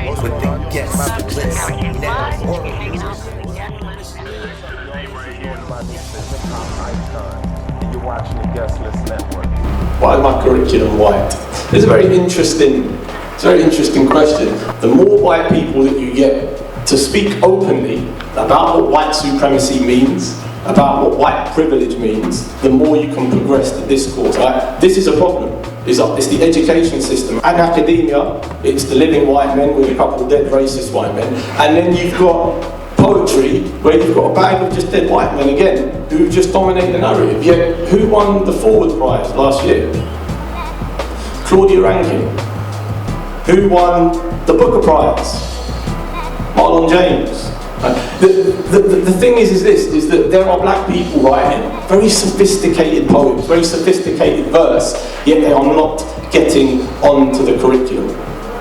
with the guest list network. You're watching the Guest List Network. Why is my curriculum white? It's a very interesting question. The more white people that you get to speak openly about what white supremacy means, about what white privilege means, the more you can progress the discourse. Right? This is a problem. It's the education system. And academia, it's the living white men with a couple of dead racist white men. And then you've got poetry, where you've got a bag of just dead white men again, who just dominate the narrative. Yet, who won the Forward Prize last year? Claudia Rankine. Who won the Booker Prize? Marlon James. The thing is that there are black people writing very sophisticated poems, very sophisticated verse, yet they are not getting onto the curriculum.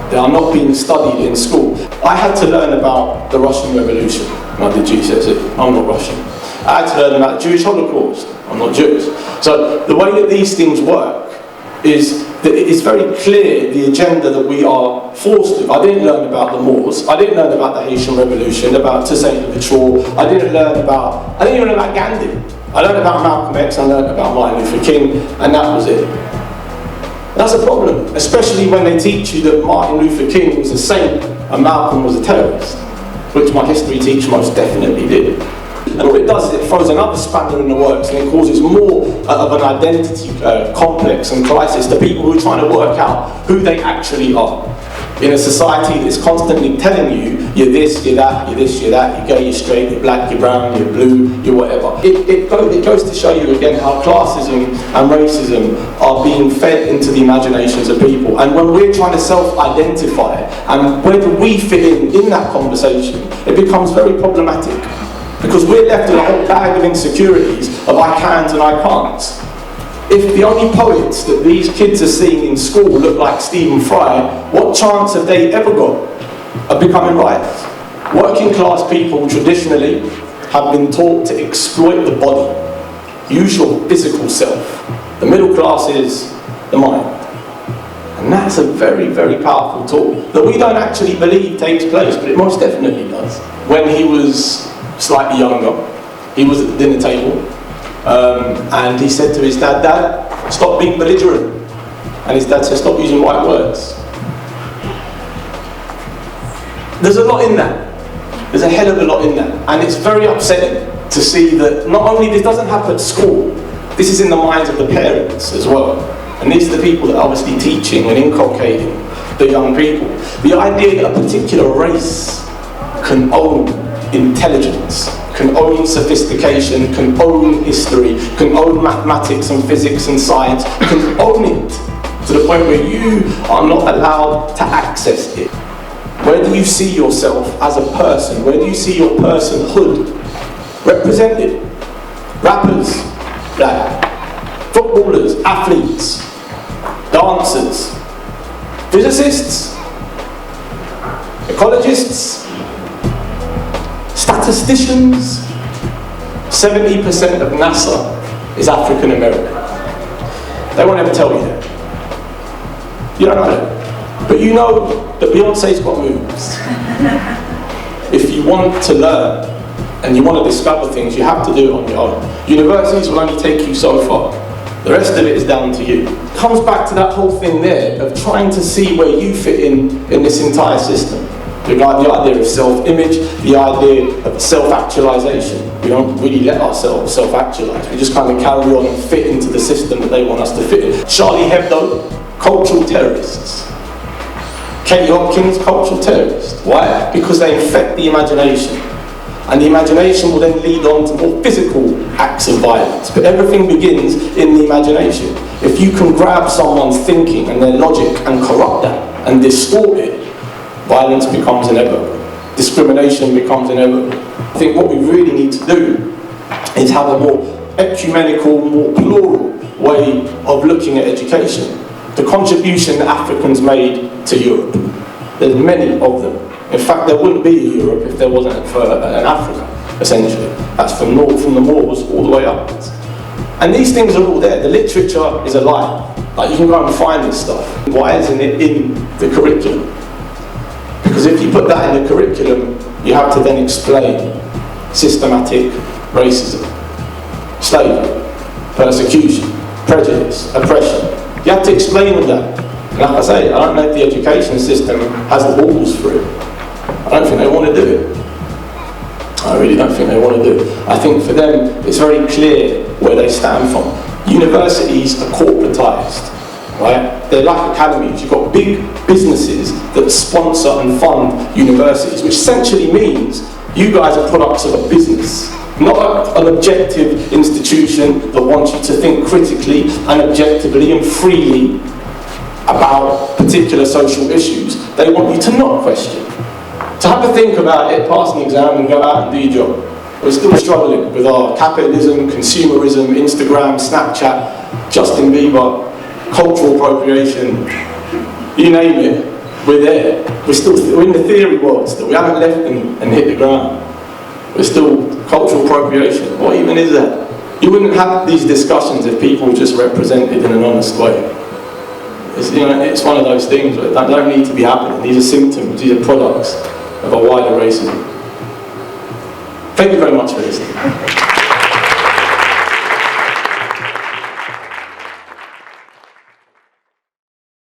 They are not being studied in school. I had to learn about the Russian Revolution. I did GCSE, I'm not Russian. I had to learn about the Jewish Holocaust. I'm not Jewish. So the way that these things work is that it is very clear the agenda that we are forced with. I didn't learn about the Moors. I didn't learn about the Haitian Revolution, about Toussaint Louverture. I didn't even learn about Gandhi. I learned about Malcolm X, I learned about Martin Luther King, and that was it. That's a problem, especially when they teach you that Martin Luther King was a saint and Malcolm was a terrorist, which my history teacher most definitely did. And all it does is it throws another spanner in the works, and it causes more of an identity complex and crisis to people who are trying to work out who they actually are. In a society that's constantly telling you, you're this, you're that, you're this, you're that, you're gay, you're straight, you're black, you're brown, you're blue, you're whatever. It goes to show you again how classism and racism are being fed into the imaginations of people. And when we're trying to self-identify, and where do we fit in that conversation, it becomes very problematic. Because we're left with a whole bag of insecurities of I can't and I can't. If the only poets that these kids are seeing in school look like Stephen Fry, what chance have they ever got of becoming writers? Working class people traditionally have been taught to exploit the body, use your physical self. The middle class is the mind. And that's a very, very powerful tool that we don't actually believe takes place, but it most definitely does. When he was slightly younger, he was at the dinner table, and he said to his dad, "Dad, stop being belligerent." And his dad said, "Stop using white words." There's a lot in that. There's a hell of a lot in that. And it's very upsetting to see that not only this doesn't happen at school, this is in the minds of the parents as well. And these are the people that are obviously teaching and inculcating the young people. The idea that a particular race can own intelligence, can own sophistication, can own history, can own mathematics and physics and science, can own it to the point where you are not allowed to access it. Where do you see yourself as a person? Where do you see your personhood represented? Rappers, black. Footballers, athletes, dancers, physicists, ecologists, statisticians. 70% of NASA is African American. They won't ever tell you that. You don't know that. But you know that Beyonce's got moves. If you want to learn and you want to discover things, you have to do it on your own. Universities will only take you so far. The rest of it is down to you. It comes back to that whole thing there of trying to see where you fit in this entire system. The idea of self-image, the idea of self-actualization. We don't really let ourselves self-actualize. We just kind of carry on and fit into the system that they want us to fit in. Charlie Hebdo, cultural terrorists. Katie Hopkins, cultural terrorist. Why? Because they infect the imagination. And the imagination will then lead on to more physical acts of violence. But everything begins in the imagination. If you can grab someone's thinking and their logic and corrupt that and distort it, violence becomes inevitable. Discrimination becomes inevitable. I think what we really need to do is have a more ecumenical, more plural way of looking at education. The contribution that Africans made to Europe. There's many of them. In fact, there wouldn't be a Europe if there wasn't for an Africa, essentially. That's from the Moors all the way upwards. And these things are all there. The literature is alive. Like, you can go and find this stuff. Why isn't it in the curriculum? Because if you put that in the curriculum, you have to then explain systematic racism, slavery, persecution, prejudice, oppression. You have to explain all that. And like I say, I don't know if the education system has the balls for it. I don't think they want to do it. I really don't think they want to do it. I think for them, it's very clear where they stand from. Universities are corporatised, right? They're like academies. You've got big businesses that sponsor and fund universities, which essentially means you guys are products of a business, not an objective institution that wants you to think critically and objectively and freely about particular social issues. They want you to not question. To have a think about it, pass an exam and go out and do your job. We're still struggling with our capitalism, consumerism, Instagram, Snapchat, Justin Bieber, cultural appropriation, you name it, we're there. We're in the theory world still. We haven't left and hit the ground. We're still cultural appropriation. What even is that? You wouldn't have these discussions if people were just represented in an honest way. It's one of those things that don't need to be happening. These are symptoms, these are products of a wider racism. Thank you very much for listening.